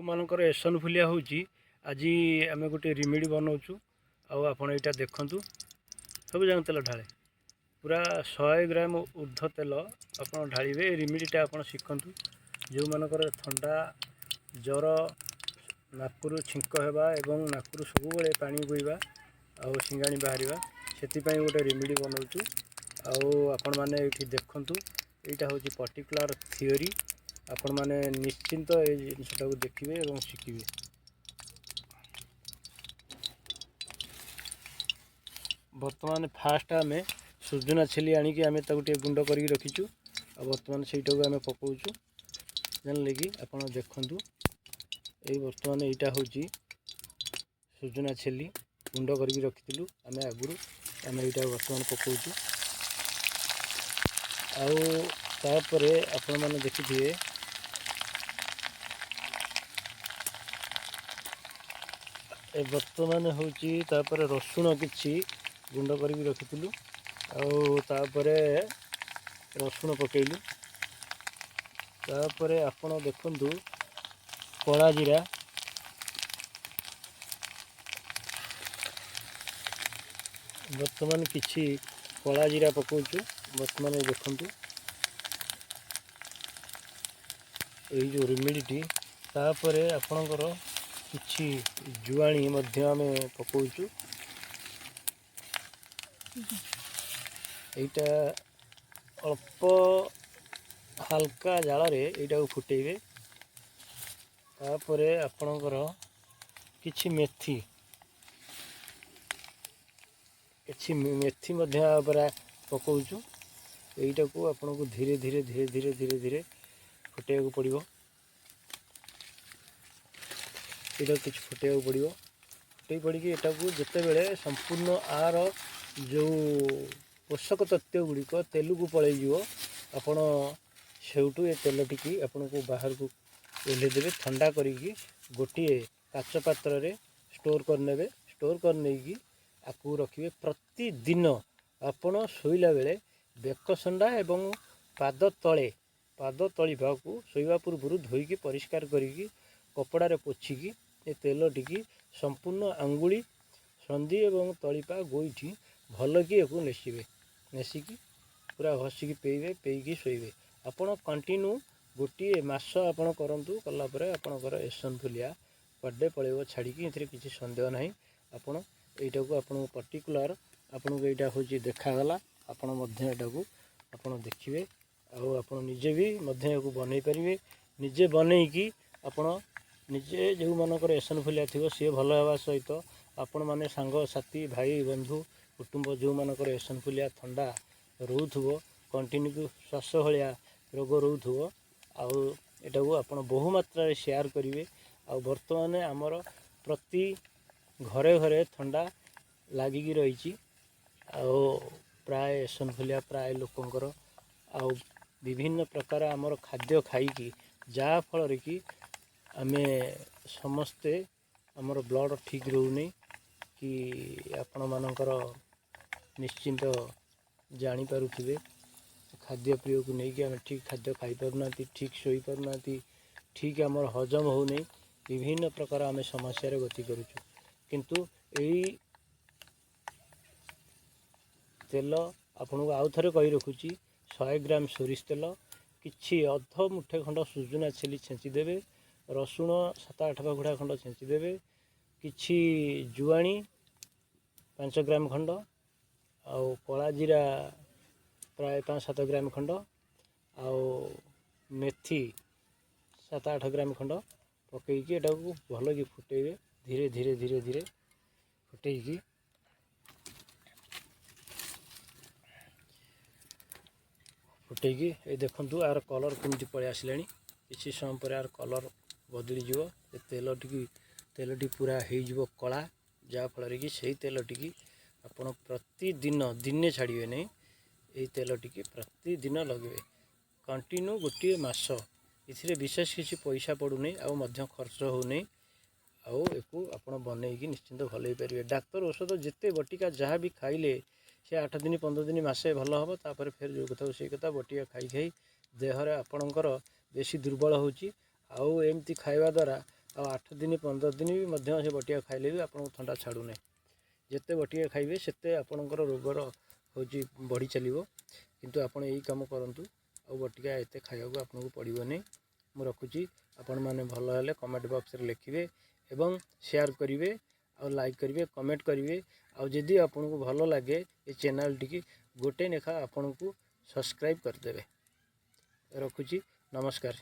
मानकर एसनफुलिया होची आज आम गोटे रेमेडी बनाऊँ आपण यहाँ देखु सब जंग तेल ढाले पूरा 100 ग्राम ऊर्ध्व तेल आप ढालिए रेमेडीटा आप शिखु जो मानकर थंडा जर नाकरू छिंक होगा एवं नाकरू सब पानी बोईवा आ सिंगाणी बाहर से गोटे रेमेडी बनाऊँ आपण मैंने ये देखु यहाँ हूँ पर्टिकुलर थियोरी आपण मैंने निश्चिंत ये जिनटा देखिए और शिखिए। बर्तमान फास्ट आम सुजना छेली आणिकी आम गुंड कर रखीचु आ बर्तमान से आम पकाऊँ जानले कि आप देखु ये बर्तमान यहाँ हूँ सुजना छेली गुंड कर रखी आम आगुरी आम यहाँ बर्तमान पकाऊँ आउे आपण मैंने देखिए बर्तमान हूँ रसुण किसी गुंड कर रखी आउे रसुण पकेलु तापर आपण देखु कला जीरा बर्तमान किसी कला जीरा पकाउछु बर्तमान देखु यही जो रेमेडीटी तापर आपणकर किछि जुआणी मध्य आम पकाउछु एटा अल्प हल्का जाल यहाँ फुटेबे तापर आपणकर किछि मेथी पकाउछु यहीटा को आपन को धीरे धीरे धीरे धीरे धीरे धीरे फुटेगा पड़ो यहाँ किसी फुटेगा पड़ो फुटे पड़ी यहाँ को जिते बड़े संपूर्ण आर जो पोषक तत्व गुड़िक तेल को पलैज आपण सेठू ये तेल टी आपन को बाहर को ओह्लैदेवे ठंडा करी गोटे काच पात्र रे स्टोर करने स्टोर कर नहीं आपको रखिए प्रतिदिन आपण शोला बेले बेकसंडा एवं पाद तलिभा को शोवा पूर्व धोईकी परिष्कार करी कपड़े पोछिकी ये तेल टी संपूर्ण आंगुली संधि एवं तलिपा गोईठी भल कि एक नेसिबे नेसिकी पूरा घसिकी पेइबे पेइकी शोइबे आपण कंटिन्यू गोटे मास आपण करंतु कलापर आपणकर एसनफुलिया बर्थडे पलैब छाड़िकी ये किसी सन्देह ना आपण यहाँ को आपन पर्टिकुलर आपन को यहाँ हूँ देखागला आपण को आपन देखिए आपन निजे भी बनई पारे निजे बनईकी आपण निजे जो मानकर एसनफुलिया थी सी भल होगा सहित आपण मैंने सांग साथी भाई बंधु कुटुंब जो मानकर एसनफुलिया थंडा रोथुव कंटिन्यू श्वास भाया रोग रोथुव आटा को आप बहुमात्रा शेयर करेंगे बर्तमान आमर प्रति घरे घरे थंडा लागिकी रही प्राय एसनफुलिया प्राय लोकंकर आउ विभिन्न प्रकार आमर खाद्य खाई जहाँ फल कि आम समस्ते आमर ब्लड ठीक रोनी कि आपण मानकर निश्चिंत जानीपे खाद्य प्रिय को लेकिन आम ठीक खाद्य खाई पारना ठीक शोई पारना ठीक आमर हजम हो नहीं विभिन्न प्रकार आम समस्या गति करुचु किंतु यही तेल आपन को आउ थे कही रखुची 100 ग्राम सोरिष तेल किछि अध मुठे खंड सुजुना छेली छेचिदेवे रसुण 7-8 पाखुड़ा खंड छेचिदेवे किछि जुआणी 5 ग्राम खंड आउ कला जीरा प्राय 5-7 ग्राम खंड आउ मेथी 7-8 ग्राम खंड पकईकी एटा को भल कि फुटेबे धीरे धीरे धीरे धीरे फुटेकी ये देखु आर कलर केमती पलि आसला किसी समय पर आर कलर बदलीज तेल टी पूरा हो कला जहाँफल कि सही तेल टी आपड़ प्रतिदिन दिने छाड़े नहीं ये तेल टी प्रतिदिन लगे कंटिन्यू गोटे मास इथिरे विशेष किसी पैसा पड़ूनी खर्च होनी आउ आप बनईकी निश्चिंत भल हो पारे डाक्तर औषध जिते बटिका जहाँ भी खाइले से 8 दिन 15 दिन मासे भल हम तापर फिर जो कथा से कथा बटिया खाई खाई देहरे आपणकर बेसी दुर्बल होची आउ एमती खाइबा द्वारा ଆଉ 8 दिन 15 दिन ବି ମଧ୍ୟ ସେ ବଟିକା ଖାଇଲେ ବି ଆପଣଙ୍କୁ ଥଣ୍ଡା ଛାଡ଼ୁନାହିଁ। ଯେତେ ବଟିକା ଖାଇବେ ସେତେ ଆପଣଙ୍କର ରୋଗର ହେଉଛି ବଢ଼ି ଚାଲିବ। କିନ୍ତୁ ଆପଣ ଏଇ କାମ କରନ୍ତୁ, ଆଉ ବଟିକା ଏତେ ଖାଇବାକୁ ଆପଣଙ୍କୁ ପଡ଼ିବନି। ମୁଁ ରଖୁଛି। ଆପଣମାନେ ଭଲ ହେଲେ କମେଣ୍ଟ ବକ୍ସରେ ଲେଖିବେ ଏବଂ ସେୟାର କରିବେ, ଆଉ ଲାଇକ୍ କରିବେ, କମେଣ୍ଟ କରିବେ। ଆଉ ଯଦି ଆପଣଙ୍କୁ ଭଲ ଲାଗେ ଏ ଚ୍ୟାନେଲଟିକି ଗୋଟେ ଲେଖା ଆପଣଙ୍କୁ ସବସ୍କ୍ରାଇବ୍ କରିଦେବେ। ରଖୁଛି, ନମସ୍କାର।